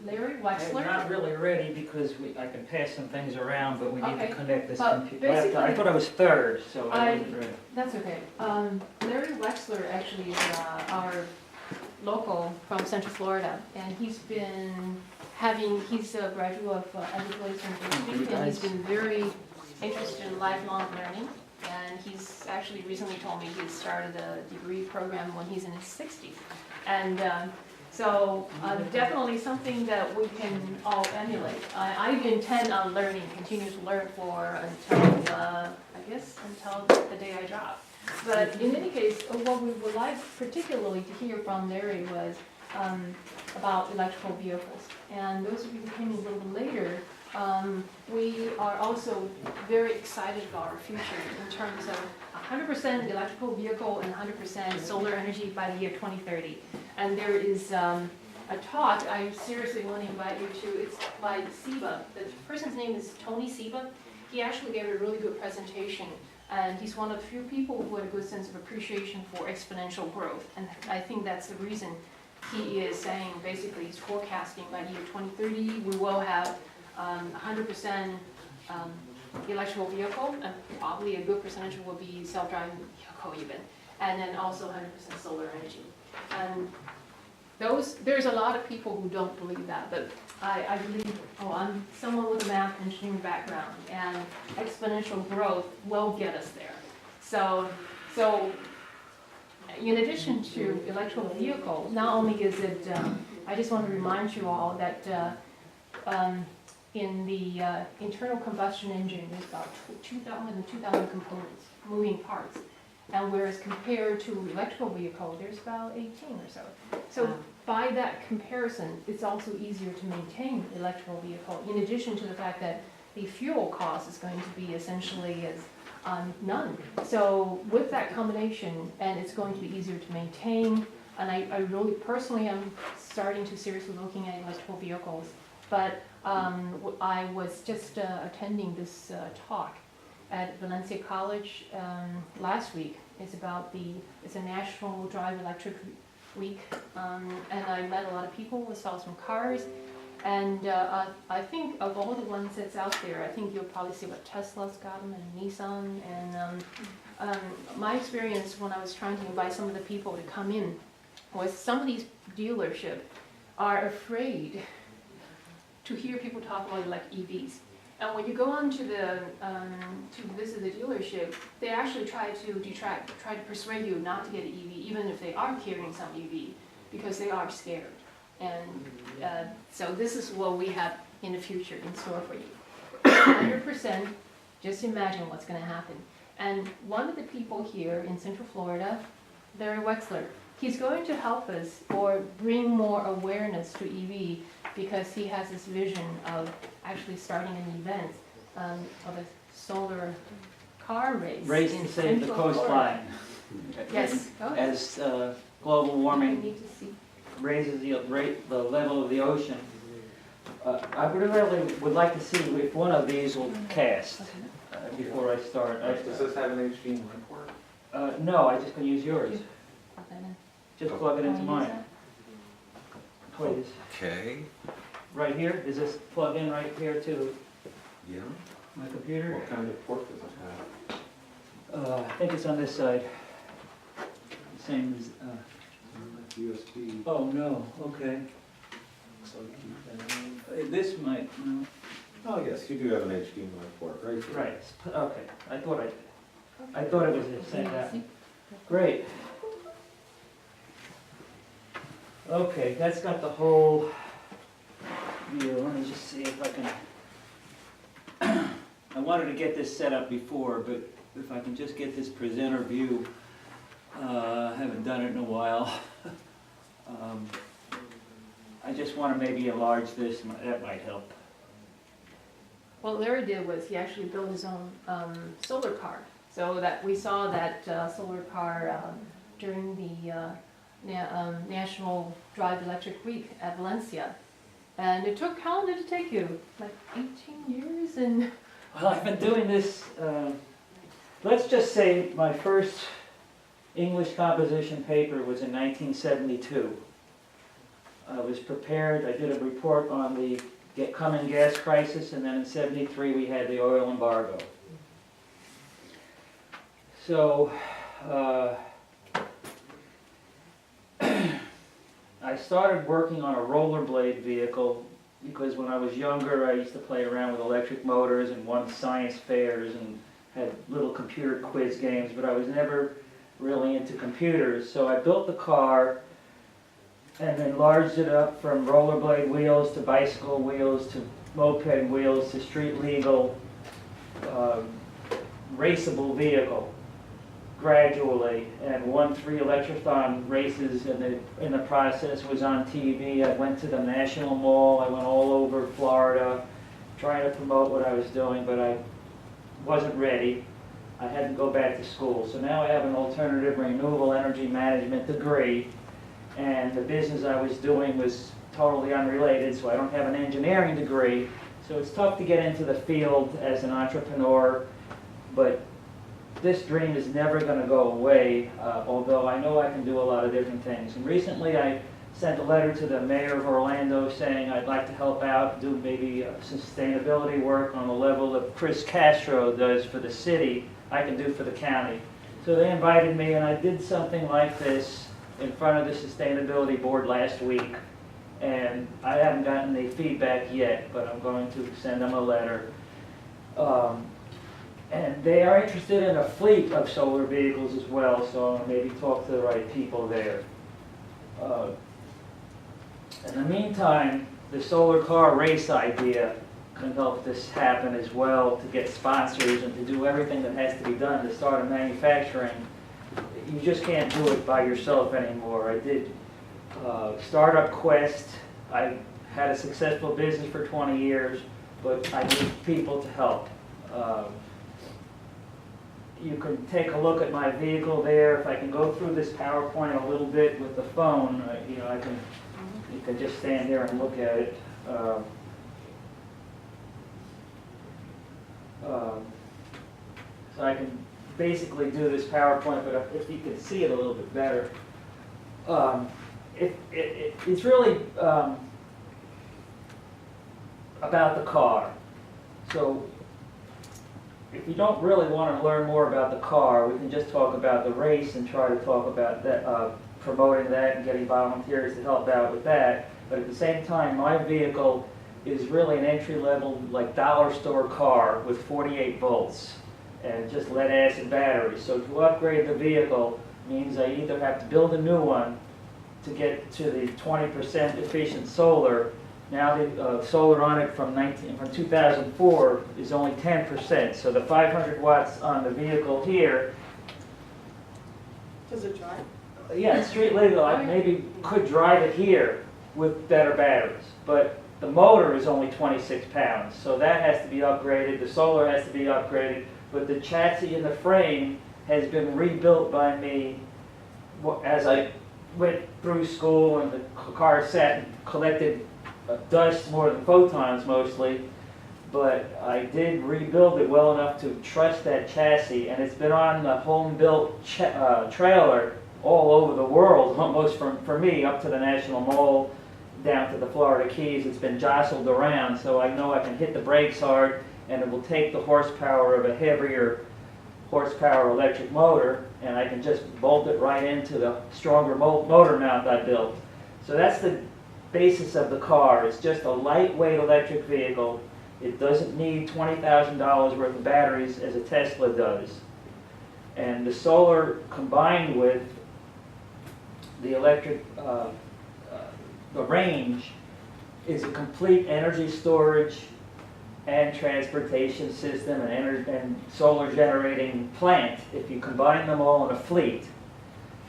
Larry I'm Wexler. not really ready because I can pass some things around, but we need Okay, to connect this but computer laptop. I basically- thought I was third, so I wasn't ready. That's okay. Larry Wexler actually is our local from Central Florida, and he's a graduate of Everglades University, and he's been very interested in lifelong learning. And he's actually recently told me he started a degree program when he's in his 60s. And so definitely something that we can all emulate. I intend on learning, continue to learn until, until the day I drop. But in any case, what we would like particularly to hear from Larry was about electrical vehicles. And those of you who came a little bit later, we are also very excited about our future in terms of 100% electrical vehicle and 100% solar energy by the year 2030. And there is a talk I seriously want to invite you to. It's by Seba. The person's name is Tony Seba. He actually gave a really good presentation. And he's one of the few people who had a good sense of appreciation for exponential growth. And I think that's the reason he is saying, basically, he's forecasting by the year 2030, we will have 100% electrical vehicle, and probably a good percentage will be self-driving vehicle even, and then also 100% solar energy. And there's a lot of people who don't believe that, but I believe, I'm someone with a math engineering background, and exponential growth will get us there. So in addition to electrical vehicle, not only is it, I just want to remind you all that in the internal combustion engine, there's about 2,000 components, moving parts. And whereas compared to electrical vehicle, there's about 18 or so. So by that comparison, it's also easier to maintain electrical vehicle, in addition to the fact that the fuel cost is going to be essentially as none. So with that combination, and it's going to be easier to maintain, and I really personally am starting to seriously looking at electrical vehicles. But I was just attending this talk at Valencia College last week. It's a National Drive Electric Week, and I met a lot of people, saw some cars, and I think of all the ones that's out there, I think you'll probably see what Tesla's got them and Nissan, and my experience when I was trying to invite some of the people to come in was some of these dealerships are afraid to hear people talk about like EVs. And when you go on to visit the dealership, they actually try to persuade you not to get an EV, even if they are carrying some EV, because they are scared. And so this is what we have in the future in store for you. 100%, just imagine what's going to happen. And one of the people here in Central Florida, Larry Wexler, he's going to help us or bring more awareness to EV, because he has this vision of actually starting an event of a solar car race. Race in to save the Central coastline. Yes. As global warming We need to see. raises the level of the ocean. I really would like to see if one of these will cast before I start. Does this have an HDMI port? No, I just can use yours. Plug that in. Just plug it into Wanna use mine, please. Okay. Right here, is this plug in right here to Yeah. my computer? What kind of port does it have? I think it's on this side. Same as, USB. oh no, okay. This might, no. Oh, yes, you do have an HDMI port, right? there. Right, okay, I thought it was the same, that. Great. Okay, that's got the whole view. Let me just see if I can. I wanted to get this set up before, but if I can just get this presenter view, I haven't done it in a while. I just want to maybe enlarge this, that might help. What Larry did was he actually built his own solar car. So that we saw that solar car during the National Drive Electric Week at Valencia. And it took, how long did it take you? Like 18 years? And Well, I've been doing this, let's just say my first English composition paper was in 1972. I was prepared, I did a report on the coming gas crisis, and then in '73 we had the oil embargo. So, I started working on a rollerblade vehicle because when I was younger I used to play around with electric motors and won science fairs and had little computer quiz games, but I was never really into computers. So I built the car and enlarged it up from rollerblade wheels to bicycle wheels to moped wheels to street legal raceable vehicle gradually, and won 3 electrothon races, and in the process was on TV. I went to the National Mall, I went all over Florida trying to promote what I was doing, but I wasn't ready. I had to go back to school. So now I have an alternative renewable energy management degree, and the business I was doing was totally unrelated, so I don't have an engineering degree. So it's tough to get into the field as an entrepreneur, but this dream is never going to go away, although I know I can do a lot of different things. And recently I sent a letter to the mayor of Orlando saying I'd like to help out, do maybe sustainability work on the level that Chris Castro does for the city, I can do for the county. So they invited me, and I did something like this in front of the sustainability board last week, and I haven't gotten any feedback yet, but I'm going to send them a letter. And they are interested in a fleet of solar vehicles as well, so I'll maybe talk to the right people there. In the meantime, the solar car race idea can help this happen as well, to get sponsors and to do everything that has to be done to start a manufacturing. You just can't do it by yourself anymore. I did Startup Quest. I had a successful business for 20 years, but I need people to help. You can take a look at my vehicle there. If I can go through this PowerPoint a little bit with the phone, you can just stand there and look at it. So I can basically do this PowerPoint, but if you can see it a little bit better. It's really about the car. So if you don't really want to learn more about the car, we can just talk about the race and try to talk about that, promoting that and getting volunteers to help out with that. But at the same time, my vehicle is really an entry-level, like dollar store car with 48 volts and just lead-acid batteries. So to upgrade the vehicle means I either have to build a new one to get to the 20% efficient solar. Now the solar on it from 2004 is only 10%. So the 500 watts on the vehicle here. Does it drive? Yeah, it's street legal. I maybe could drive it here with better batteries, but the motor is only 26 pounds, so that has to be upgraded. The solar has to be upgraded, but the chassis and the frame has been rebuilt by me as I went through school, and the car sat and collected dust more than photons mostly, but I did rebuild it well enough to trust that chassis, and it's been on the home-built trailer all over the world, almost for me, up to the National Mall, down to the Florida Keys. It's been jostled around, so I know I can hit the brakes hard, and it will take the horsepower of a heavier horsepower electric motor, and I can just bolt it right into the stronger motor mount I built. So that's the basis of the car. It's just a lightweight electric vehicle. It doesn't need $20,000 worth of batteries as a Tesla does. And the solar combined with the electric, the range, is a complete energy storage and transportation system and solar generating plant if you combine them all in a fleet.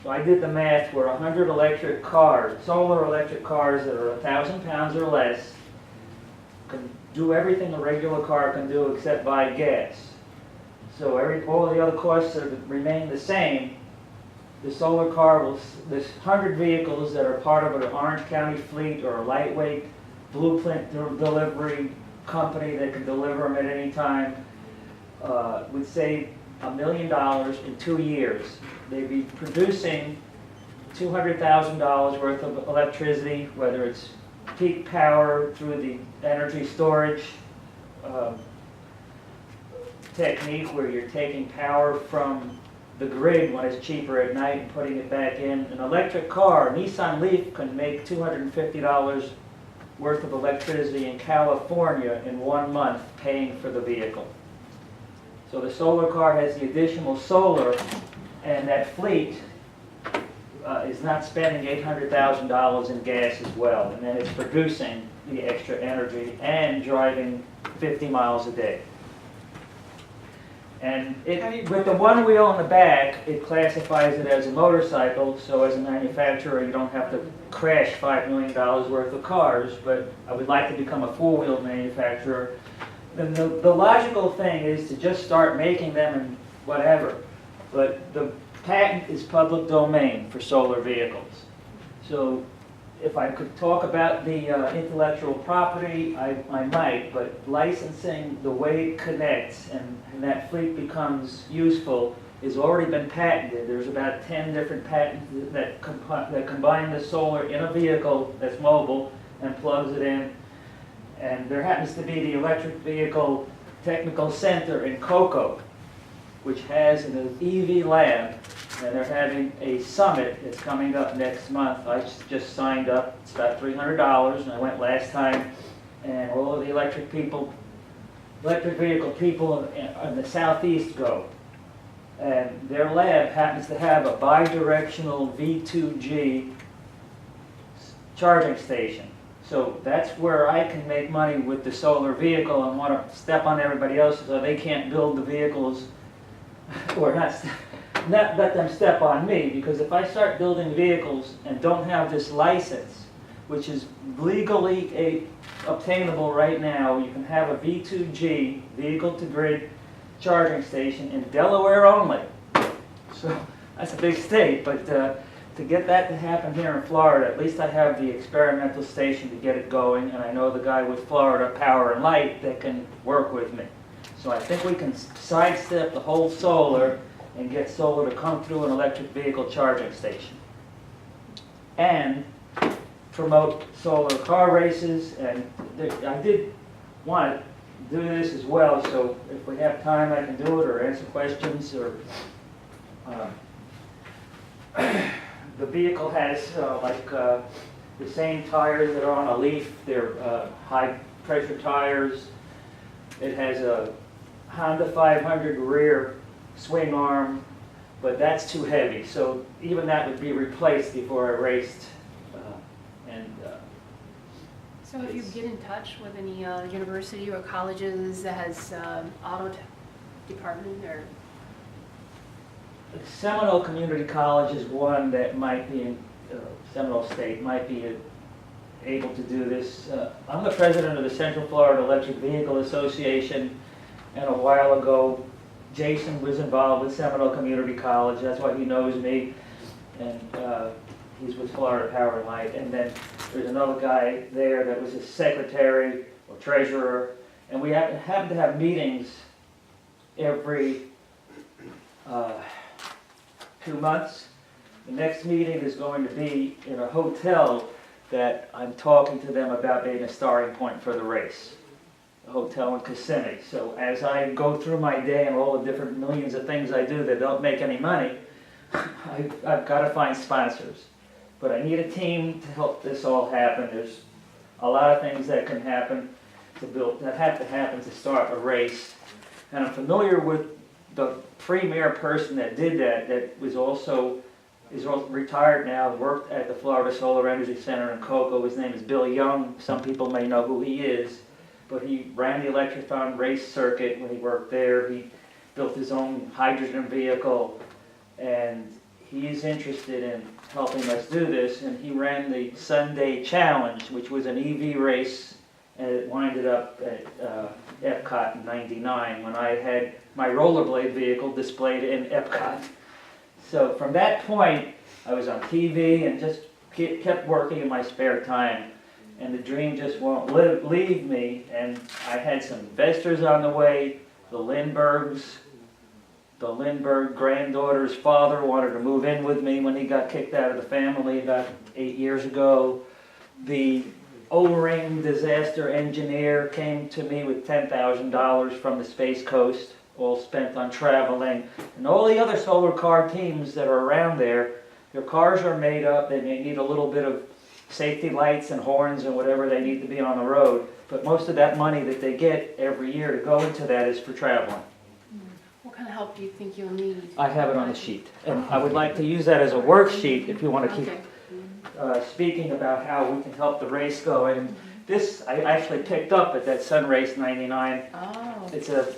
So I did the math where 100 electric cars, solar electric cars that are 1,000 pounds or less, can do everything a regular car can do except buy gas. So all the other costs remain the same. The solar car will, this 100 vehicles that are part of an Orange County fleet or a lightweight blueprint delivery company that can deliver them at any time, would save $1 million in 2 years. They'd be producing $200,000 worth of electricity, whether it's peak power through the energy storage technique where you're taking power from the grid when it's cheaper at night and putting it back in. An electric car, Nissan Leaf, can make $250 worth of electricity in California in 1 month paying for the vehicle. So the solar car has the additional solar, and that fleet is not spending $800,000 in gas as well, and then it's producing the extra energy and driving 50 miles a day. And with the one wheel in the back, it classifies it as a motorcycle, so as a manufacturer, you don't have to crash $5 million worth of cars, but I would like to become a four-wheel manufacturer. And the logical thing is to just start making them and whatever, but the patent is public domain for solar vehicles. So if I could talk about the intellectual property, I might, but licensing the way it connects and that fleet becomes useful has already been patented. There's about 10 different patents that combine the solar in a vehicle that's mobile and plugs it in. And there happens to be the Electric Vehicle Technical Center in Cocoa, which has an EV lab, and they're having a summit that's coming up next month. I just signed up. It's about $300, and I went last time, and all of the electric vehicle people in the southeast go. And their lab happens to have a bi-directional V2G charging station. So that's where I can make money with the solar vehicle and want to step on everybody else so they can't build the vehicles, or not let them step on me, because if I start building vehicles and don't have this license, which is legally obtainable right now, you can have a V2G, vehicle-to-grid charging station in Delaware only. So that's a big state, but to get that to happen here in Florida, at least I have the experimental station to get it going, and I know the guy with Florida Power and Light that can work with me. So I think we can sidestep the whole solar and get solar to come through an electric vehicle charging station. And promote solar car races, and I did want to do this as well, so if we have time I can do it or answer questions. Or the vehicle has the same tires that are on a Leaf. They're high pressure tires. It has a Honda 500 rear swing arm, but that's too heavy, so even that would be replaced before I raced. So if you get in touch with any university or colleges that has auto department, or Seminole Community College is one that might be in Seminole State, might be able to do this. I'm the president of the Central Florida Electric Vehicle Association, and a while ago Jason was involved with Seminole Community College. That's why he knows me, and he's with Florida Power and Light. And then there's another guy there that was a secretary or treasurer, and we happen to have meetings every 2 months. The next meeting is going to be in a hotel that I'm talking to them about being a starting point for the race. A hotel in Kissimmee. So as I go through my day and all the different millions of things I do that don't make any money, I've got to find sponsors. But I need a team to help this all happen. There's a lot of things that can happen that have to happen to start a race. And I'm familiar with the premier person that did that, is also retired now, worked at the Florida Solar Energy Center in Cocoa. His name is Bill Young. Some people may know who he is, but he ran the Electrothon race circuit when he worked there. He built his own hydrogen vehicle, and he's interested in helping us do this. And he ran the Sunday Challenge, which was an EV race, and it winded up at Epcot in '99 when I had my rollerblade vehicle displayed in Epcot. So from that point, I was on TV and just kept working in my spare time. And the dream just won't leave me. And I had some investors on the way, the Lindberghs, The Lindbergh granddaughter's father wanted to move in with me when he got kicked out of the family about 8 years ago. The O-ring disaster engineer came to me with $10,000 from the Space Coast, all spent on traveling. And all the other solar car teams that are around there, their cars are made up, they may need a little bit of safety lights and horns and whatever they need to be on the road, but most of that money that they get every year to go into that is for traveling. What kind of help do you think you'll need? I have it on the sheet, and I would like to use that as a worksheet if you want to keep speaking about how we can help the race go. And this I actually picked up at that Sun Race 99. Oh. It's a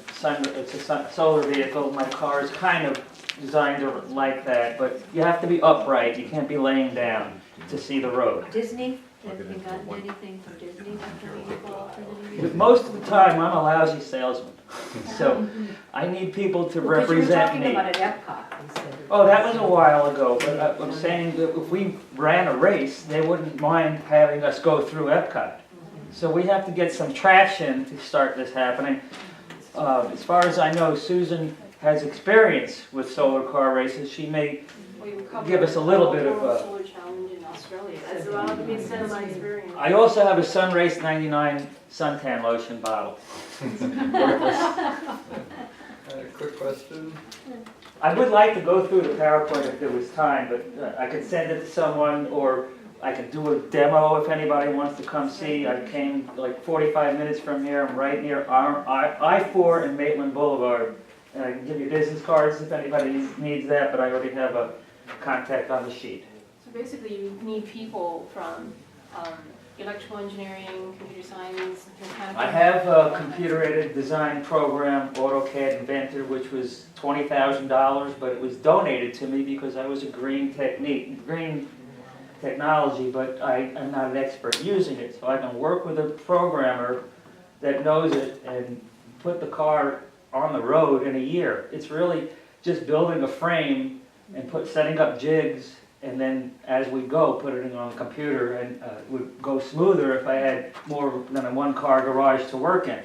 solar vehicle. My car is kind of designed like that, but you have to be upright. You can't be laying down to see the road. Disney, have you gotten anything from Disney after you fall for the But most of the time, I'm a lousy salesman, so I need people to represent me. You were talking about at Epcot. Oh, that was a while ago, but I'm saying that if we ran a race, they wouldn't mind having us go through Epcot. So we have to get some traction to start this happening. As far as I know, Susan has experience with solar car races. She may give us a little bit of a... Solar challenge in Australia. That's about the extent of my experience. I also have a Sun Race 99 suntan lotion bottle. Quick question. I would like to go through the PowerPoint if there was time, but I could send it to someone, or I could do a demo if anybody wants to come see. I came like 45 minutes from here. I'm right near I-4 and Maitland Boulevard. And I can give you business cards if anybody needs that, but I already have a contact on the sheet. So basically, you need people from electrical engineering, computer science, mechanical. I have a computer-aided design program, AutoCAD Inventor, which was $20,000, but it was donated to me because I was a green technology, but I am not an expert using it. So I can work with a programmer that knows it and put the car on the road in a year. It's really just building a frame and setting up jigs, and then as we go, put it on a computer, and it would go smoother if I had more than a one-car garage to work in.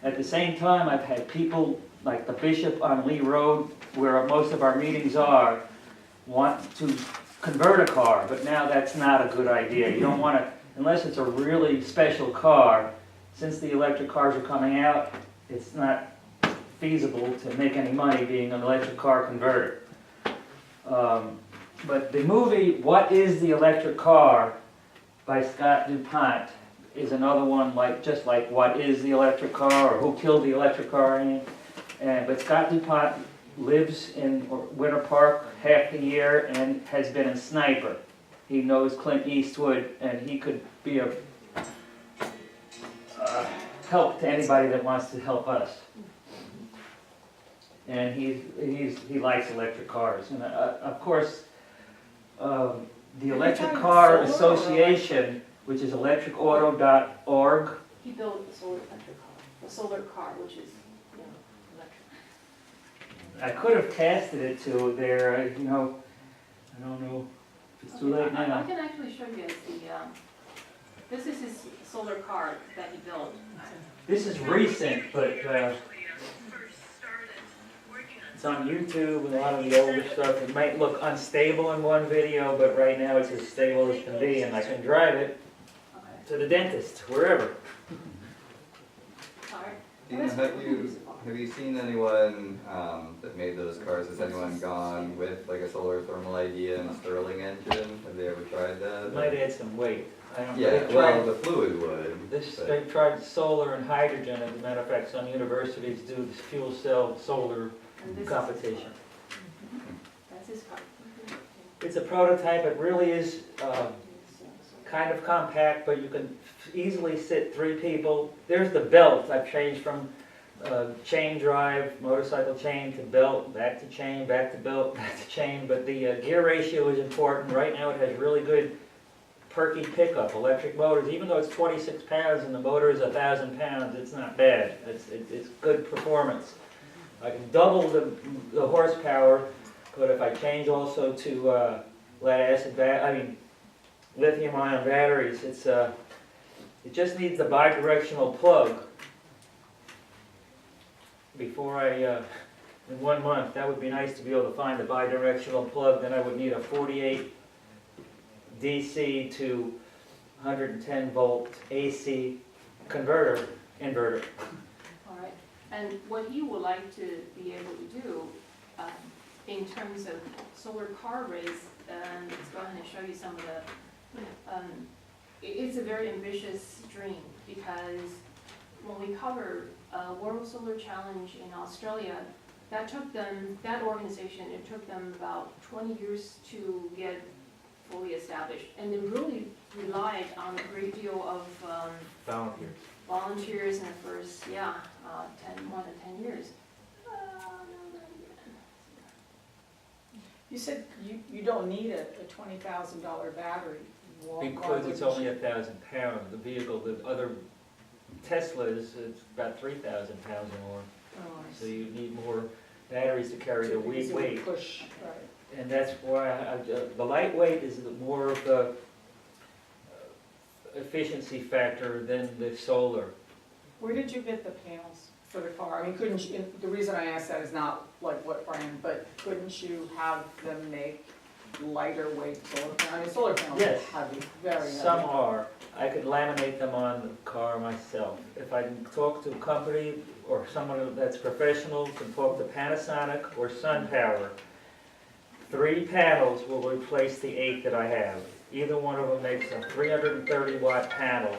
At the same time, I've had people like the Bishop on Lee Road, where most of our meetings are, want to convert a car, but now that's not a good idea. You don't want to, unless it's a really special car. Since the electric cars are coming out, it's not feasible to make any money being an electric car converter. But the movie What is the Electric Car by Scott DuPont is another one just like What is the Electric Car, or Who Killed the Electric Car. But Scott DuPont lives in Winter Park half the year and has been in Sniper. He knows Clint Eastwood, and he could be a help to anybody that wants to help us. And he likes electric cars. And of course, the Electric Car Association, which is electricauto.org. He built a solar car, which is, electric. I could have casted it to there, I don't know if it's too late I now. can actually show you guys this is his solar car that he built. This is recent, but it's on YouTube and a lot of the older stuff. It might look unstable in one video, but right now it's as stable as can be, and I can drive it to the dentist, wherever. All right. Dina, have you seen anyone that made those cars? Has anyone gone with like a solar thermal idea and a Stirling engine? Have they ever tried that? It might add some weight. I don't know. Yeah, They've well, tried- the fluid would. They've tried solar and hydrogen. As a matter of fact, some universities do this fuel cell solar And this competition. That's his car. It's a prototype. It really is kind of compact, but you can easily sit 3 people. There's the belt. I've changed from chain drive, motorcycle chain, to belt, back to chain, back to belt, back to chain. But the gear ratio is important. Right now it has really good perky pickup, electric motors. Even though it's 26 pounds and the motor is 1,000 pounds, it's not bad. It's good performance. I can double the horsepower, but if I change also to lithium-ion batteries, it just needs the bidirectional plug before I in 1 month. That would be nice to be able to find a bi-directional plug. Then I would need a 48 DC to 110 volt AC inverter. All right, and what he would like to be able to do, in terms of solar car race, and let's go ahead and show you some of the, it's a very ambitious dream, because when we covered World Solar Challenge in Australia, that organization, it took them about 20 years to get fully established, and they really relied on a great deal of volunteers in the first, more than 10 years. You said you don't need a $20,000 battery. Why Because it's wouldn't only you? 1,000 pounds. The vehicle, the other Teslas, it's about 3,000 pounds or more. Oh, I So see. you need more batteries to carry the Because it would weight. Push, right. And that's why the lightweight is more of the efficiency factor than the solar. Where did you get the panels for the car? I mean, couldn't you, the reason I asked that is not like what brand, but couldn't you have them make lighter weight solar panels? I mean, solar panels Yes. are heavy, very heavy. Some are. I could laminate them on the car myself. If I can talk to a company or someone that's professional, can talk to Panasonic or SunPower, 3 panels will replace the 8 that I have. Either one of them makes a 330 watt panel,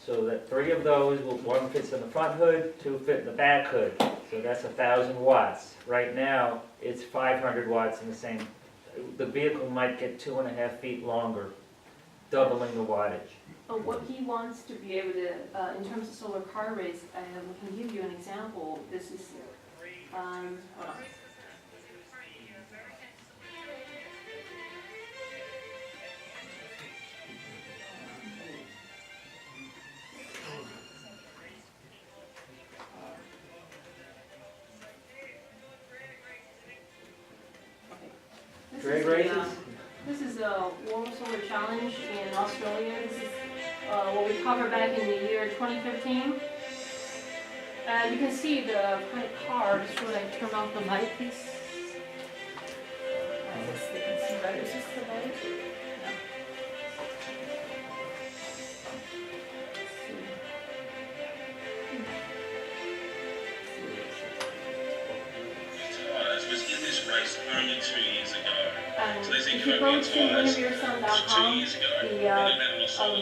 so that 3 of those, one fits in the front hood, 2 fit in the back hood. So that's 1,000 watts. Right now, it's 500 watts in the same. The vehicle might get 2.5 feet longer, doubling the wattage. What he wants to be able to, in terms of solar car race, we can give you an example. This is, hold on. Drag races? This is a World Solar Challenge in Australia. This is what we covered back in the year 2015. You can see the kind of car. Should I turn off the light, please? I guess they can see better. Is this the light? No. Thurs was in this race only 2 years ago. So there's If you go to WindermereSun.com, years ago,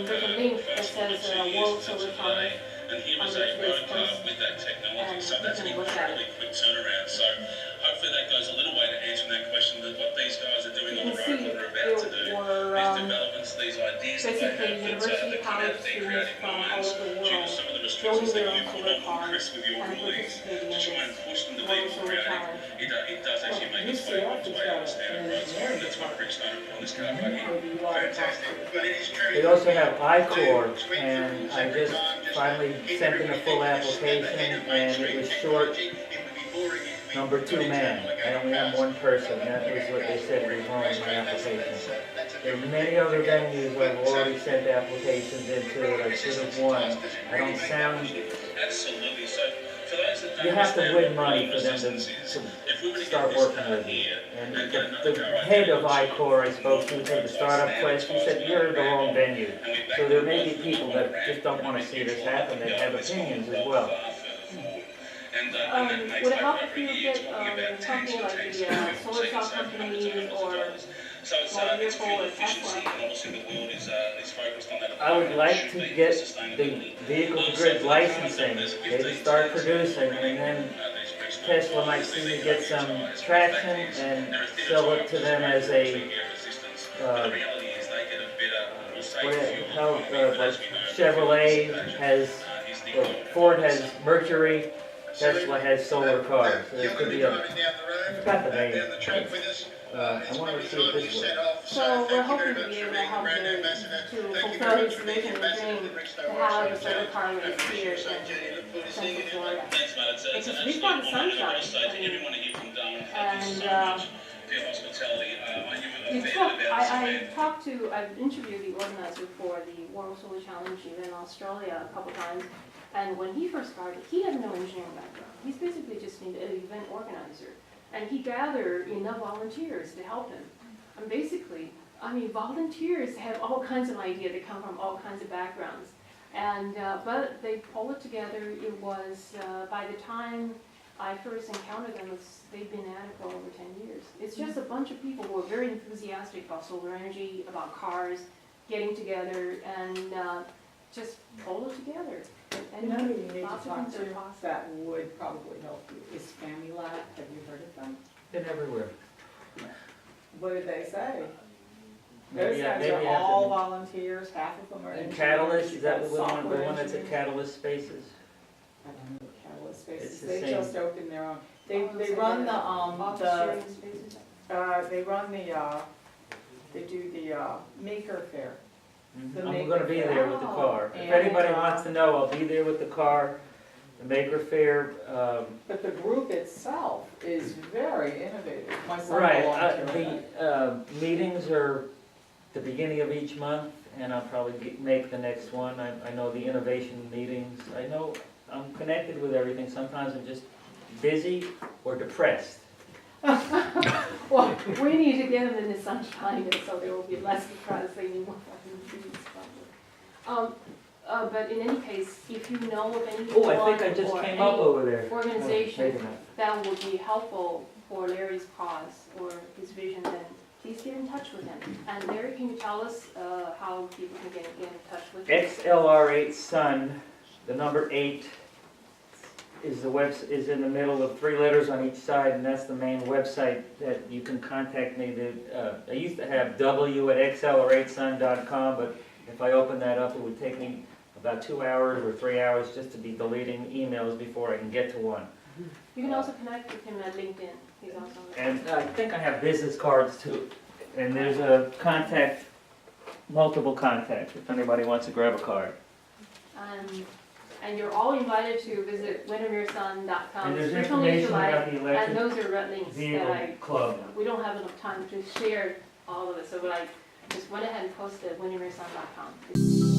there's a link that says World Solar Challenge. and he was a road car with that technology, so that's an incredibly quick turnaround. So hopefully that goes a little way to answering that question, that what these guys are doing on the road, what they're about to do, these developments, these ideas that they have, that University come out college of their students creative from all minds, over the due to world some of the building restrictions their that own you put solar on them, cars Chris, with your and rulings, participating to in try and this push them to be World more Solar creative. Challenge. It does actually make its way onto way on the standard roads, and that's what Rick started on this car back in. Fantastic. But it is true. They also have iCore, and I just finally sent in a full application, and it was short number 2 man. I only have 1 person. That was what they said was wrong in my application. There are many other venues I've already sent applications into that I should have won. I don't sound. Absolutely. So for those that don't You have to understand win what money for them resistance is, to if we were to start get this working car with you. here And and get another the car right head there, of iCore I spoke to for the startup quest, he said, you're in the wrong venue. and we back So there them may both be from people the that ramp, just don't want to and see this we happen, that have let's opinions go as well. far further forward. And that makes Would it like help over if a you year get talking about something like tanks the and solar cell saving hundreds companies of or dollars. So it's vehicle fuel or efficiency, Tesla? and obviously the world is focused on that. I would like Should to be get sustainability. the vehicle to So grid for the licensing, cars, they would start producing, and then Tesla might see me get some traction and sell it to them as a, like Chevrolet has, or Ford has Mercury, Tesla has solar cars. So there could be a, I forgot the name. I wanted to see if this works. So we're hoping to be able to help you to fulfill his vision and dream to have a solar car race here in Central Florida. Thanks, man. It's an We've got absolute the honour. sunshine. I've got to say to everyone here from Darwin, thank you so And, much for your hospitality. I knew We a fair took, bit about this I've interviewed the organizer for the World Solar Challenge event in Australia a couple times, And when he first started, he had no engineering background. He's basically just an event organizer. And he gathered enough volunteers to help him. And basically, I mean, volunteers have all kinds of ideas. They come from all kinds of backgrounds. And, but they pulled it together. It was, by the time I first encountered them, they've been at it for over 10 years. It's just a bunch of people who are very enthusiastic about solar energy, about cars, getting together and just pull it together. And You know who you need to lots of talk things to are possible. that would probably help you is Family Lab. Have you heard of them? Been everywhere. What did they say? Maybe Those I- guys maybe are I have to- all volunteers, half of them are And engineers. Catalyst, is that you've the got one that's at software Catalyst Spaces? engineers. I don't know what Catalyst Spaces, It's the they same. just opened their own. They Also run the, office sharing spaces. they run the, they do the, Maker Fair. The I'm Maker gonna be Faire. there with the car. If And, anybody wants to know, I'll be there with the car. The Maker Fair, But the group itself is very innovative. My son right, belonged to it. the meetings are the beginning of each month, and I'll probably make the next one. I know the innovation meetings. I know I'm connected with everything. Sometimes I'm just busy or depressed. Well, we need to get them in the sunshine so they will be less depressed, they need more vitamin D probably. But in any case, if you know of anyone Oh, I think I just or came any up over there. organization Maybe not. that would be helpful for Larry's cause or his vision, then please get in touch with him. And Larry, can you tell us how people can get in touch with you? XLR8 Sun, the number 8 is is in the middle of 3 letters on each side, and that's the main website that you can contact me. I used to have w@xlr8sun.com, but if I open that up, it would take me about 2 hours or 3 hours just to be deleting emails before I can get to one. You can also connect with him at LinkedIn. He's also on there. And I think I have business cards too. And there's a contact, multiple contacts, if anybody wants to grab a card. And you're all invited to visit WindermereSun.com. And there's Click on Leisure information Life, about the and electric those are links that vehicle club. we don't have enough time to share all of it, so I just went ahead and posted WindermereSun.com.